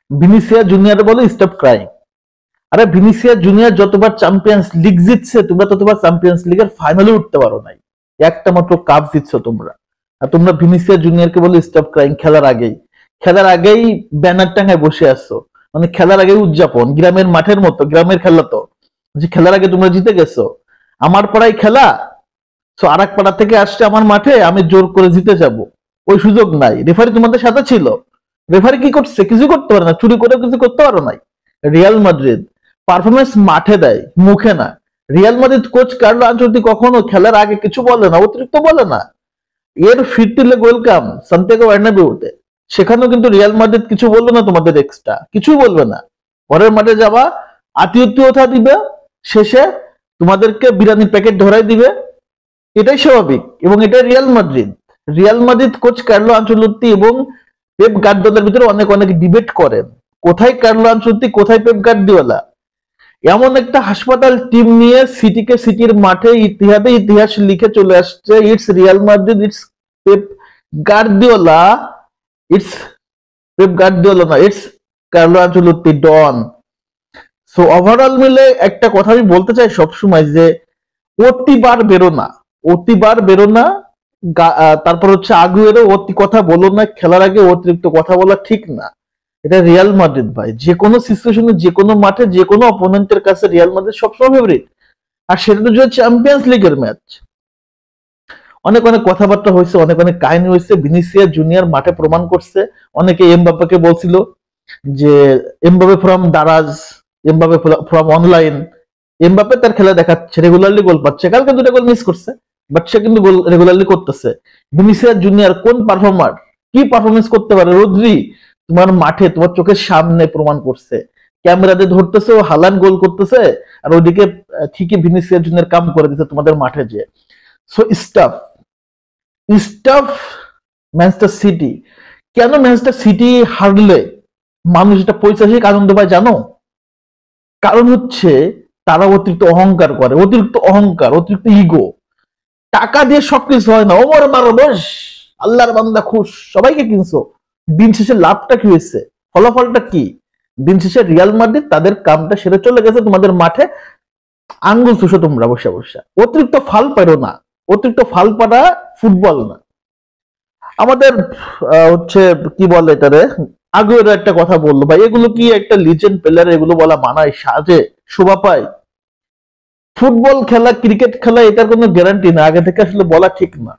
ভিনিসিয়া junior বলে stop crying. আরে ভিনিসিয়া junior যতবার চ্যাম্পিয়ন্স লিগ জিতছে তোমরা ততবার চ্যাম্পিয়ন্স লিগের ফাইনালে উঠতে পারো নাই, একটা মাত্র কাপ জিতছো তোমরা। আর তোমরা ভিনিসিয়া জুনিয়রকে বলে স্টপ ক্রাইং। খেলার আগেই ব্যানার টাঙায় বসে আসছো, মানে খেলার আগেই উদযাপন, গ্রামের মাঠের মতো, গ্রামের খেলা তো, যে খেলার আগে তোমরা জিতে গেছো। আমার পাড়ায় খেলা, তো আর এক পাড়া থেকে আসছে আমার মাঠে, আমি জোর করে জিতে যাব, ওই সুযোগ নাই। রেফারি তোমাদের সাথে ছিল, রেফারি কি করছে? কিছু করতে পারে না, চুরি করে কিছু করতে পারো নাই। রিয়াল মাদ্রিদ পারফরমেন্স মাঠে দেয়, মুখে না। Real Madrid coach Carlo Ancelotti কখনো খেলার আগে কিছু বলে না, অতিরিক্ত বলে না। এর ফিরতিলে ওয়েলকাম সান্তিয়াগো বার্নাবেউতে, সেখানেও কিন্তু রিয়াল মাদ্রিদ কিছু বললো না তোমাদের, এক্সট্রা কিছু বলবে না। পরের মাঠে যাবা, আতিথ্যতা দিবে, শেষে তোমাদেরকে বিরিয়ানির প্যাকেট ধরাই দিবে। এটাই স্বাভাবিক এবং এটাই Real Madrid. Real Madrid coach Carlo Ancelotti এবং পেপ গার্দিওলার ভিতরে অনেক অনেক ডিবেট করেন, কোথায় কার্লো আনচেলত্তি, কোথায় পেপ গার্দিওলা। এমন একটা হাসপাতাল টিম নিয়ে সিটিকে সিটির মাঠে ইতিহাস লিখে চলে আসছে, it's Real Madrid, it's Pep Guardiola, it's Pep Guardiola না, it's Carlo Ancelotti, don. So overall মিলে একটা কথা আমি বলতে চাই সবসময় যে অতিবার বেরো না। তারপর হচ্ছে আগুয়েরও অতি কথা বলো না, খেলার আগে অতিরিক্ত কথা বলা ঠিক না। এটা রিয়াল মাদ্রিদ ভাই, যে কোনো সিচুয়েশনে, যে কোনো মাঠে, যে কোনো অপোনেন্টের কাছে রিয়াল মাদ্রিদ সবসময় ফেভারিট। আর সেটা তো চ্যাম্পিয়ন্স লিগের ম্যাচ। অনেক অনেক কথাবার্তা হয়েছে, অনেক অনেক কাহিনী হয়েছে, ভিনিসিয়া জুনিয়র মাঠে প্রমাণ করছে। অনেকে এমবাপ্পেকে বলছিল যে Mbappe from Daraz, Mbappe from online. Mbappe তার খেলা দেখাচ্ছে, রেগুলারলি গোল পাচ্ছে, কালকে 2টা গোল মিস করছে, বাট সে কিন্তু গোল রেগুলারলি করতেছে। ভিনিসিয়া জুনিয়র কোন পারফর্মার, কি পারফরমেন্স করতে পারে? রদ্রি তোমার মাঠে, তোমার চোখের সামনে প্রমাণ করছে, ক্যামেরাতে ধরতেছে, ও হালান গোল করতেছে, আর ওইদিকে ঠিকই ভিনিসিয়া জুনিয়র কাম করে দিচ্ছে তোমাদের মাঠে যে। So staff Manchester city. কেন ম্যানচেস্টার সিটি হারলে মানুষ এটা পৈশাচিক আনন্দ পায় জানো? কারণ হচ্ছে তারা অতিরিক্ত অহংকার করে, অতিরিক্ত ইগো। টাকা দিয়ে সবকিছু হয় না, ওমর মারো বস, আল্লাহর বান্দা খুশ, সবাইকে কিনছো, দিন শেষে লাভটা কি হয়েছে? ফলাফলটা কি? দিন শেষে রিয়াল মাদ্রিদ তাদের কামটা সেরে চলে গেছে তোমাদের মাঠে, আঙ্গুল চুষো তোমরা বসে বসে। অতিরিক্ত ফাল পারো না, অতিরিক্ত ফাল পারা ফুটবল না। আমাদের হচ্ছে কি বলে এটারে, আগের একটা কথা বললো ভাই, এগুলো কি একটা লিজেন্ড প্লেয়ার, এগুলো বলা মানায়, সাজে শোভা পায়? ফুটবল খেলা, ক্রিকেট খেলা, এটার কোনো গ্যারান্টি না, আগে থেকে আসলে বলা ঠিক না।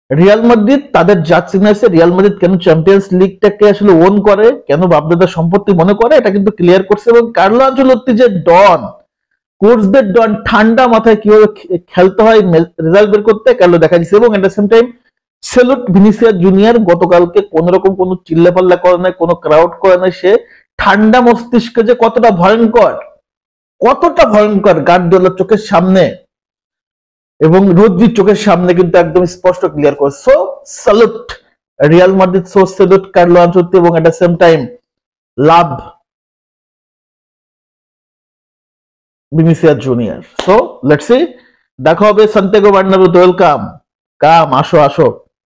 রিয়াল মাদ্রিদ তাদের জার্সি আছে, রিয়াল মাদ্রিদ কেন চ্যাম্পিয়ন্স লিগটাকে আসলে ওন করে, কেন বাপদাদার সম্পত্তি মনে করে, এটা কিন্তু ক্লিয়ার করছে। এবং কার্লো আনচেলত্তি যে ডন, কোচদের ডন, ঠান্ডা মাথায় কিভাবে খেলতে হয়, রেজাল্ট বের করতে কার্লো দেখা দিচ্ছে। এবং at the same time salute Vinicius junior, গতকালকে কোন রকম কোনো চিল্লাপাল্লা করে নাই, কোনো ক্রাউড করে নাই, সে ঠান্ডা মস্তিষ্কে যে কতটা ভয়ঙ্কর গার্দিওলার চোখের সামনে এবং রদ্রির চোখের সামনে কিন্তু একদম স্পষ্ট ক্লিয়ার করে। So salute Real Madrid, so salute Carlo Ancelotti, এবং at the same time love Vinicius Junior. So let's see, দেখা হবে সান্তিয়াগো বার্নাবেউতে। ওয়েলকাম, আসো।